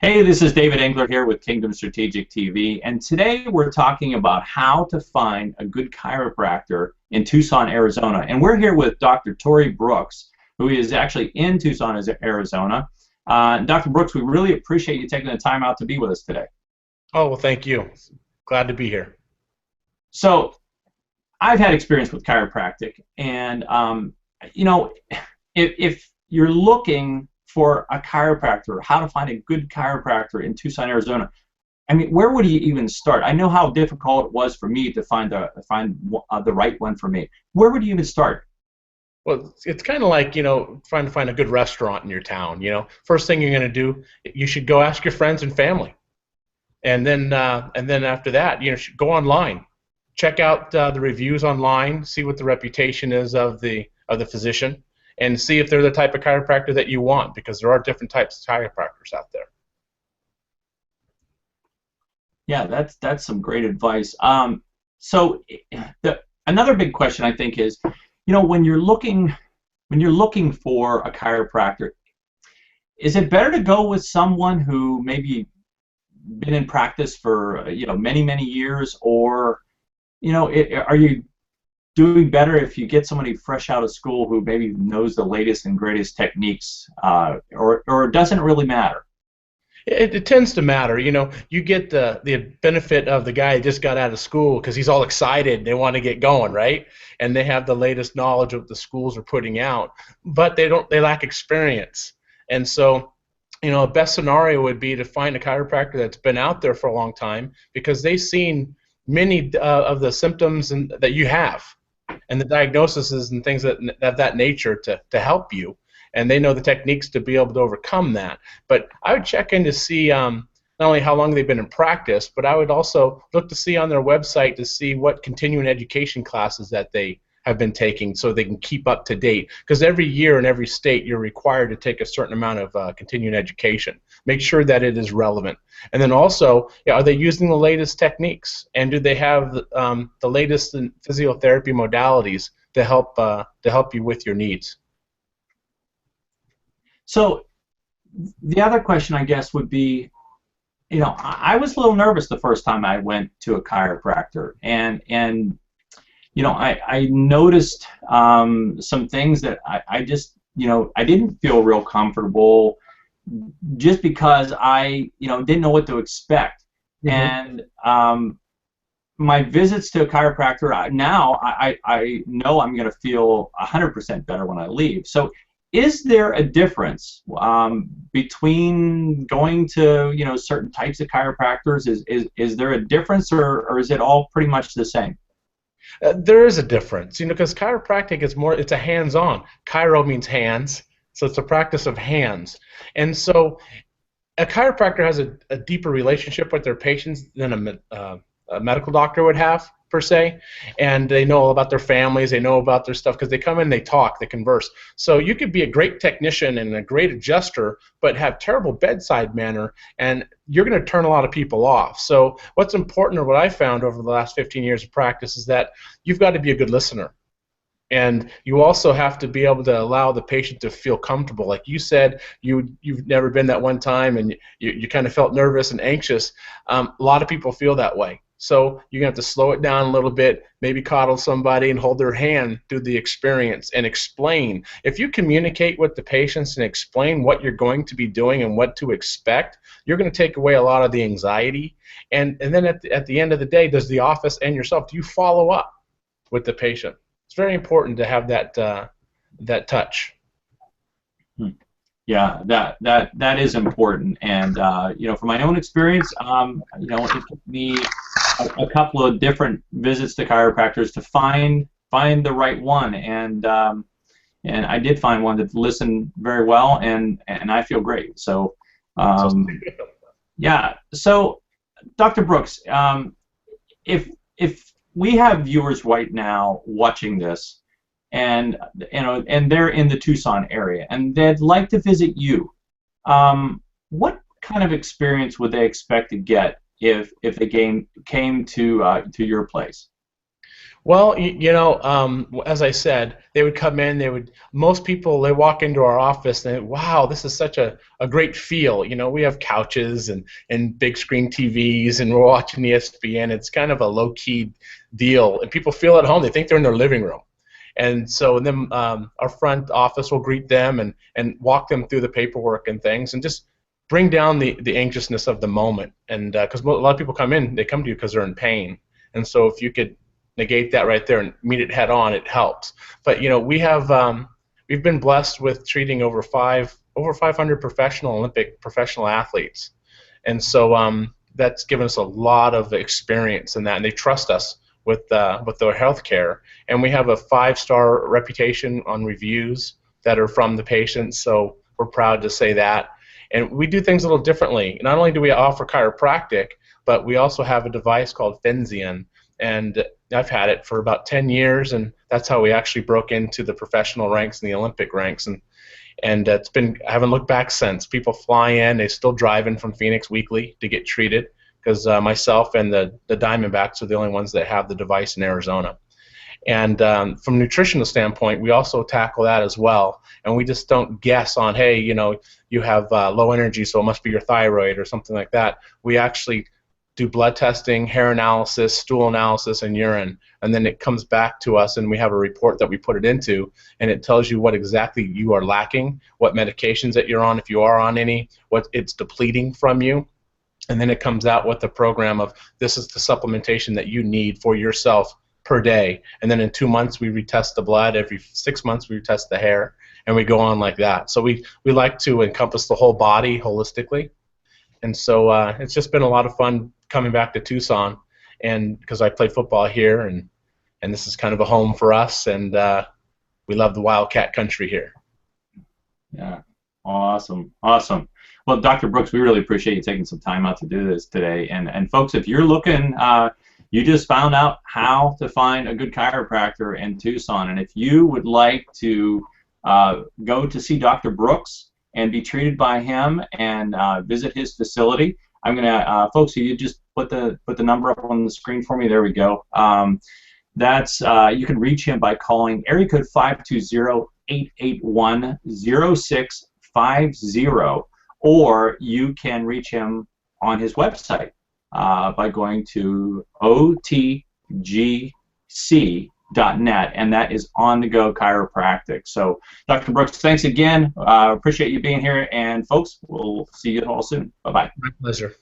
Hey, this is David Engler here with Kingdom Strategic TV, and today we're talking about how to find a good chiropractor in Tucson, Arizona. And we're here with Dr. Tory Brooks, who is actually in Tucson, Arizona. Dr. Brooks, we really appreciate you taking the time out to be with us today. Oh, well, thank you. Glad to be here. So, I've had experience with chiropractic, and you know, if you're looking for a chiropractor, how to find a good chiropractor in Tucson, Arizona, I mean, where would you even start? I know how difficult it was for me to find the right one for me. Where would you even start? Well, it's kind of like, trying to find a good restaurant in your town. First thing you're going to do, you should go ask your friends and family. And then after that, should go online. Check out the reviews online, see what the reputation is of the physician, and see if they're the type of chiropractor that you want, because there are different types of chiropractors out there. Yeah, that's some great advice. So another big question I think is, when you're looking for a chiropractor, is it better to go with someone who maybe been in practice for many years, or are you doing better if you get somebody fresh out of school who maybe knows the latest and greatest techniques, or it doesn't really matter? It tends to matter. You get the benefit of the guy who just got out of school because he's all excited. They want to get going, right? And they have the latest knowledge of what the schools are putting out, but they lack experience. And so, a best scenario would be to find a chiropractor that's been out there for a long time, because they've seen many of the symptoms that you have, and the diagnoses and things of that nature to help you. And they know the techniques to be able to overcome that. But I would check in to see not only how long they've been in practice, but I would also look to see on their website to see what continuing education classes that they have been taking, so they can keep up to date. Because every year in every state you're required to take a certain amount of continuing education. Make sure that it is relevant. And then also, are they using the latest techniques? And do they have the latest in physiotherapy modalities to help you with your needs? So the other question, I guess, would be, I was a little nervous the first time I went to a chiropractor, and I noticed some things that I just, I didn't feel real comfortable, just because I, didn't know what to expect. Mm-hmm. And my visits to a chiropractor, now I know I'm going to feel 100% better when I leave. So is there a difference between going to certain types of chiropractors? Is there a difference, or is it all pretty much the same? There is a difference, because chiropractic is more, it's a hands-on. Chiro means hands, so it's a practice of hands. And so a chiropractor has a deeper relationship with their patients than a medical doctor would have, per se, and they know all about their families, they know about their stuff, because they come in, they talk, they converse. So you could be a great technician and a great adjuster, but have terrible bedside manner, and you're going to turn a lot of people off. So what's important, or what I found over the last 15 years of practice, is that you've got to be a good listener. And you also have to be able to allow the patient to feel comfortable. Like you said, you've never been that one time, and you kind of felt nervous and anxious. A lot of people feel that way. So you're going to have to slow it down a little bit, maybe coddle somebody and hold their hand through the experience and explain. If you communicate with the patients and explain what you're going to be doing and what to expect, you're going to take away a lot of the anxiety. And then at the end of the day, does the office and yourself, do you follow up with the patient? It's very important to have that touch. Yeah, that is important, and from my own experience, it took me a couple of different visits to chiropractors to find the right one, and I did find one that listened very well, and I feel great. So yeah. So Dr. Brooks, if we have viewers right now watching this, and they're in the Tucson area, and they'd like to visit you, what kind of experience would they expect to get if they came to your place? Well, as I said, they would come in. Most people, they walk into our office and, wow, this is such a great feel. We have couches and big screen TVs, and we're watching ESPN. It's kind of a low key deal, and people feel at home. They think they're in their living room. And so then our front office will greet them and walk them through the paperwork and things, and just bring down the anxiousness of the moment. And because a lot of people come in, they come to you because they're in pain. And so if you could negate that right there and meet it head on, it helps. But we've been blessed with treating over 500 Olympic professional athletes, and so that's given us a lot of experience in that, and they trust us with their health care. And we have a 5-star reputation on reviews that are from the patients, so we're proud to say that. And we do things a little differently. Not only do we offer chiropractic, but we also have a device called Finzian, and I've had it for about 10 years, and that's how we actually broke into the professional ranks and the Olympic ranks. And I haven't looked back since. People fly in, they still drive in from Phoenix weekly to get treated, because myself and the Diamondbacks are the only ones that have the device in Arizona. And from a nutritional standpoint, we also tackle that as well. And we just don't guess on, hey, you have low energy, so it must be your thyroid or something like that. We actually do blood testing, hair analysis, stool analysis, and urine, and then it comes back to us, and we have a report that we put it into, and it tells you what exactly you are lacking, what medications that you're on, if you are on any, what it's depleting from you, and then it comes out with the program of, this is the supplementation that you need for yourself per day. And then in 2 months we retest the blood, every 6 months we retest the hair, and we go on like that. So we like to encompass the whole body holistically. And so it's just been a lot of fun coming back to Tucson, and because I play football here, and this is kind of a home for us, and we love the Wildcat country here. Yeah, awesome. Well, Dr. Brooks, we really appreciate you taking some time out to do this today. And folks, if you're looking, you just found out how to find a good chiropractor in Tucson, and if you would like to go to see Dr. Brooks and be treated by him and visit his facility, I'm gonna, folks, you just put the number up on the screen for me. There we go. That's you can reach him by calling area code 520-881-0650, or you can reach him on his website by going to otgc.net, and that is On The Go Chiropractic. So, Dr. Brooks, thanks again. Appreciate you being here, and folks, we'll see you all soon. Bye-bye. My pleasure.